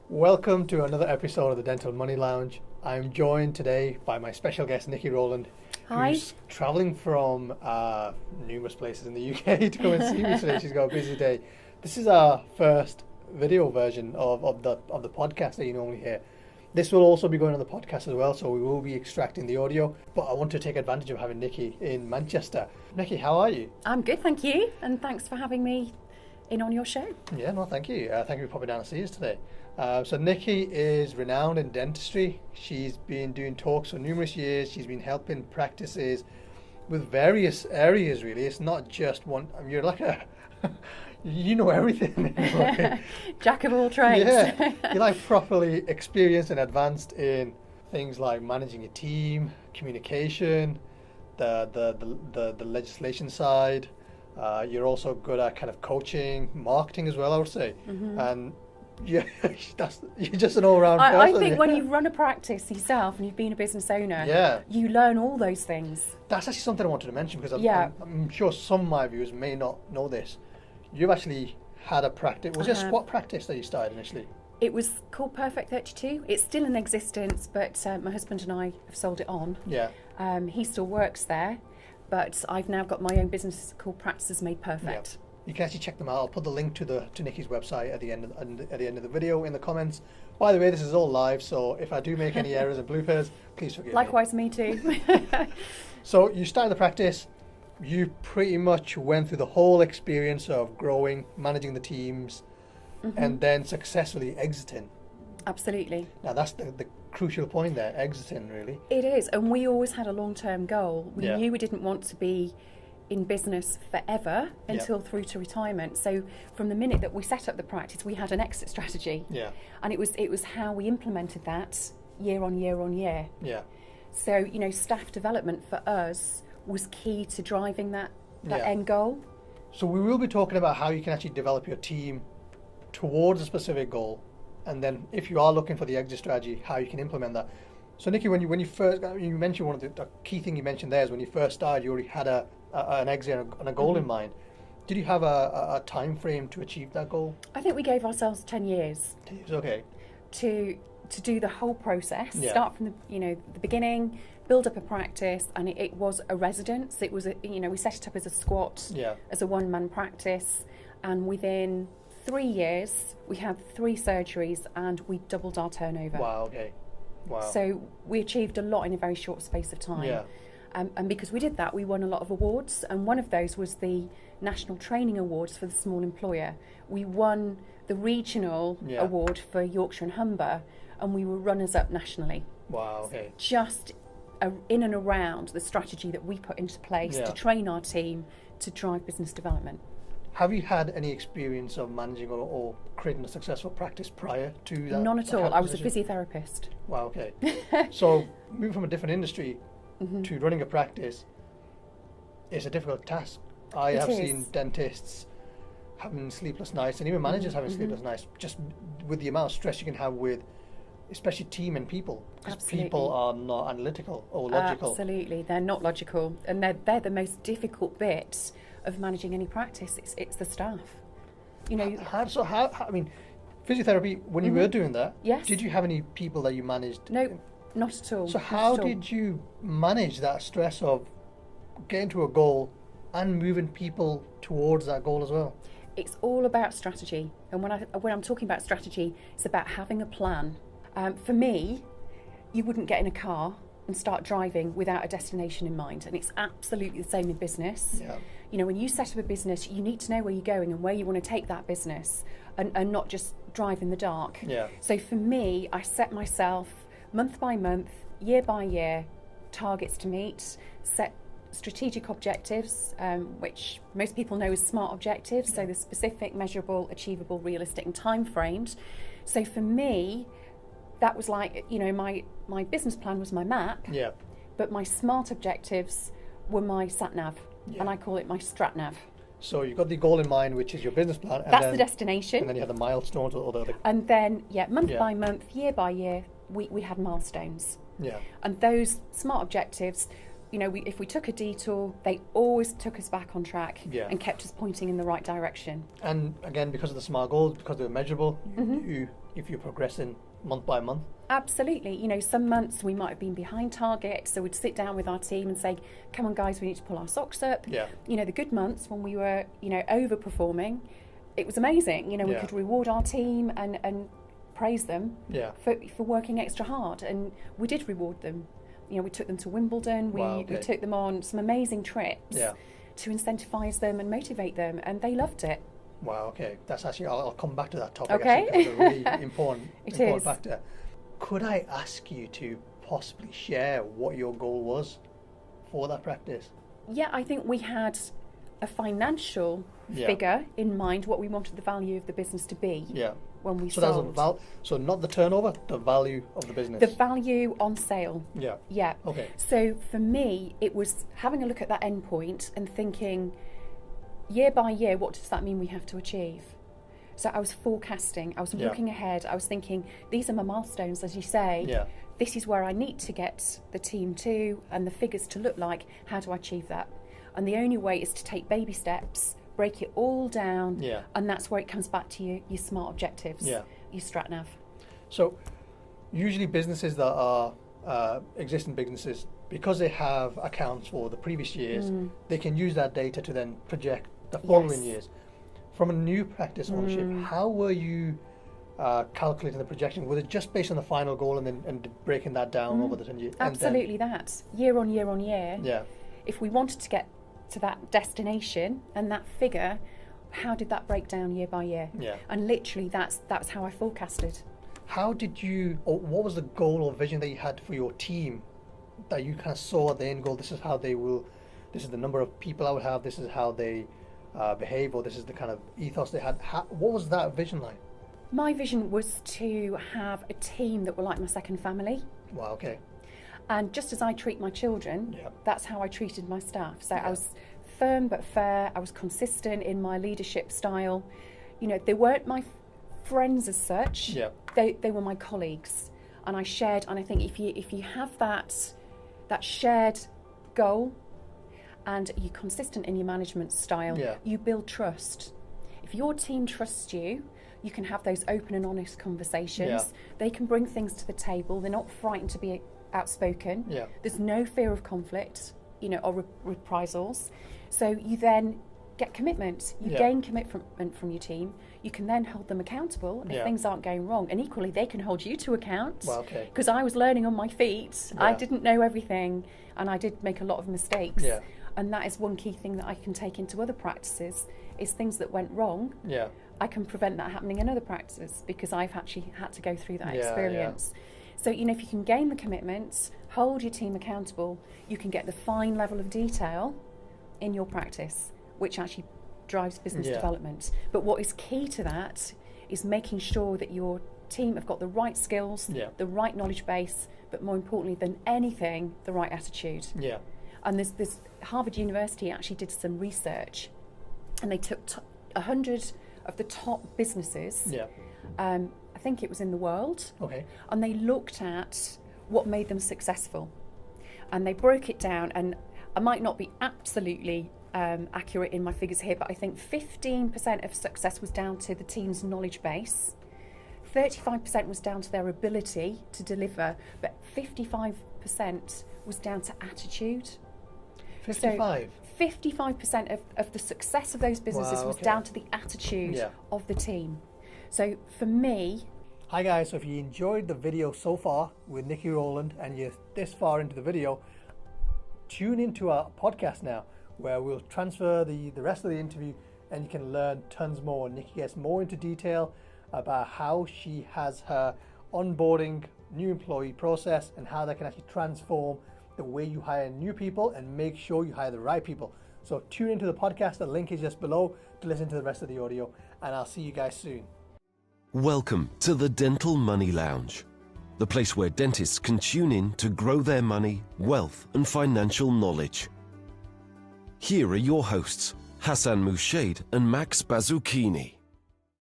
Welcome to another episode of the Dental Money Lounge. I'm joined today by my special guest, Nicki Rowland, Hi. who's travelling from numerous places in the UK to come and see me today. She's got a busy day. This is our first video version of the podcast that you normally hear. This will also be going on the podcast as well, so we will be extracting the audio. But I want to take advantage of having Nicki in Manchester. Nicki, how are you? I'm good, thank you, and thanks for having me in on your show. Yeah, no, thank you. Thank you for popping down to see us today. So Nicki is renowned in dentistry. She's been doing talks for numerous years. She's been helping practices with various areas, really. It's not just one. I mean, you're like a, you know everything. Jack of all trades. Yeah, you're like properly experienced and advanced in things like managing a team, communication, the legislation side. You're also good at kind of coaching, marketing as well, I would say. Mm-hmm. And yeah, you're just an all-round person. I think when you've run a practice yourself and you've been a business owner, yeah, you learn all those things. that's actually something I wanted to mention because Yeah. I'm sure some of my viewers may not know this. You've actually had a practice. Was it a squat practice that you started initially? It was called Perfect 32. It's still in existence, but my husband and I have sold it on. Yeah. He still works there, but I've now got my own business called Practices Made Perfect. Yeah. You can actually check them out. I'll put the link to Nicki's website at the end of the video in the comments. By the way, this is all live, so if I do make any errors and bloopers, please forgive me. Likewise, me too. So you started the practice. You pretty much went through the whole experience of growing, managing the teams, and then successfully exiting. Absolutely. Now that's the crucial point there, exiting really. It is, and we always had a long-term goal. We Yeah. knew we didn't want to be in business forever until through to retirement. So from the minute that we set up the practice, we had an exit strategy. Yeah. And it was how we implemented that year on year on year. Yeah. So, staff development for us was key to driving that Yeah. end goal. So we will be talking about how you can actually develop your team towards a specific goal, and then if you are looking for the exit strategy, how you can implement that. So Nicki, when you first, you mentioned one of the key thing you mentioned there is when you first started, you already had an exit and a goal in mind. Did you have a time frame to achieve that goal? I think we gave ourselves 10 years Okay. to do the whole process, Yeah. start from the beginning, build up a practice, and it was a residence. It was we set it up as a squat, Yeah. as a one-man practice, and within 3 years we had 3 surgeries and we doubled our turnover. Wow. Okay. Wow. So we achieved a lot in a very short space of time. Yeah. And because we did that, we won a lot of awards, and one of those was the National Training Awards for the Small Employer. We won the regional award for Yorkshire and Humber, and we were runners-up nationally. Wow. Okay. Just in and around the strategy that we put into place to train our team to drive business development. Have you had any experience of managing or creating a successful practice prior to that? None at all. I was a position? physiotherapist. Wow, okay. So moving from a different industry to running a practice is a difficult task. I have seen dentists having sleepless nights and even managers having sleepless nights just with the amount of stress you can have with especially team and people, because people are not analytical or logical. Absolutely, they're not logical, and they're the most difficult bit of managing any practice. It's the staff. How I mean, physiotherapy, when you were doing that, Yes. did you have any people that you managed? No, not at all. So not how at all. did you manage that stress of getting to a goal and moving people towards that goal as well? It's all about strategy, and when I'm talking about strategy, it's about having a plan. For me, you wouldn't get in a car and start driving without a destination in mind, and it's absolutely the same in business. Yeah. When you set up a business, you need to know where you're going and where you want to take that business, and not just drive in the dark. Yeah. So for me, I set myself month by month, year by year, targets to meet, set strategic objectives, which most people know as SMART objectives, so the specific, measurable, achievable, realistic and time framed. So for me, that was like, my business plan was my map, Yeah. but my SMART objectives were my sat-nav, and I call it my strat-nav. So you've got the goal in mind, which is your business plan. And That's the destination. And then you have the milestones or the And then, month by month, year by year, we had milestones. yeah. And those SMART objectives, if we took a detour, they always took us back on track and kept us pointing in the right direction. And again, because of the SMART goals, because they were measurable, you if you're progressing month by month? Absolutely. You know, some months we might have been behind target, so we'd sit down with our team and say, come on guys, we need to pull our socks up. Yeah. You know, the good months when we were, you know, overperforming, it was amazing. You know, we Yeah. could reward our team and praise them Yeah. for working extra hard, and we did reward them. You know, we took them to Wimbledon, Wow, we okay. took them on some amazing trips Yeah. to incentivise them and motivate them, and they loved it. Wow, okay. That's actually, I'll come back to that topic. Okay. Actually, that's a really important It important is. factor. Could I ask you to possibly share what your goal was for that practice? Yeah, I think we had a financial Yeah. figure in mind, what we wanted the value of the business to be Yeah. when we So that's sold. so not the turnover, the value of the business. The value on sale. Yeah. Yeah. Okay. So for me, it was having a look at that end point and thinking, year by year, what does that mean we have to achieve? So I was forecasting, I was Yeah. looking ahead, I was thinking, these are my milestones, as you say. Yeah. This is where I need to get the team to and the figures to look like. How do I achieve that? And the only way is to take baby steps, break it all down, Yeah. and that's where it comes back to your SMART objectives, Yeah. your strat nav. So usually businesses that are existing businesses, because they have accounts for the previous years, they can use that data to then project the following Yes. years. From a new practice ownership, how were you calculating the projection? Was it just based on the final goal and then breaking that down over the 10 years? Absolutely that. Year on year on year. Yeah. If we wanted to get to that destination and that figure, how did that break down year by year? Yeah. And literally that's how I forecasted. How did you, or what was the goal or vision that you had for your team that you kind of saw at the end goal? This is how they will, this is the number of people I would have, this is how they behave, or this is the kind of ethos they had. What was that vision like? My vision was to have a team that were like my second family. Wow, okay. And just as I treat my children, Yeah. that's how I treated my staff. So Yeah. I was firm but fair, I was consistent in my leadership style. You know, they weren't my friends as such, Yeah. they were my colleagues. And I shared, and I think if you have that shared goal and you're consistent in your management style, Yeah. you build trust. If your team trusts you, you can have those open and honest conversations. Yeah. They can bring things to the table. They're not frightened to be outspoken. Yeah. There's no fear of conflict, you know, or reprisals. So you then get commitment. You Yeah. gain commitment from your team. You can then hold them accountable if Yeah. things aren't going wrong. And equally, they can hold you to account. Well, okay. Because I was learning on my feet. I Yeah. didn't know everything, and I did make a lot of mistakes. Yeah. And that is one key thing that I can take into other practices, is things that went wrong. Yeah. I can prevent that happening in other practices because I've actually had to go through that Yeah, experience. So, you know, if you can gain the commitments, hold your team accountable, you can get the fine level of detail in your practice, which actually drives business Yeah. development. But what is key to that is making sure that your team have got the right skills, Yeah. the right knowledge base, but more importantly than anything, the right attitude. Yeah. And this Harvard University actually did some research, and they took 100 of the top businesses, Yeah. I think it was in the world, Okay. and they looked at what made them successful. And they broke it down, and I might not be absolutely accurate in my figures here, but I think 15% of success was down to the team's knowledge base, 35% was down to their ability to deliver, but 55% was down to attitude. 55. 55% of the success of those businesses Wow, was okay. down to the attitude Yeah. of the team. So for me, Hi guys, so if you enjoyed the video so far with Nicki Rowland and you're this far into the video, tune into our podcast now where we'll transfer the rest of the interview and you can learn tons more. Nicki gets more into detail about how she has her onboarding new employee process and how that can actually transform the way you hire new people and make sure you hire the right people. So tune into the podcast, the link is just below to listen to the rest of the audio, and I'll see you guys soon. Welcome to the Dental Money Lounge, the place where dentists can tune in to grow their money, wealth, and financial knowledge. Here are your hosts, Hassan Moushaid and Max Bazzucchini.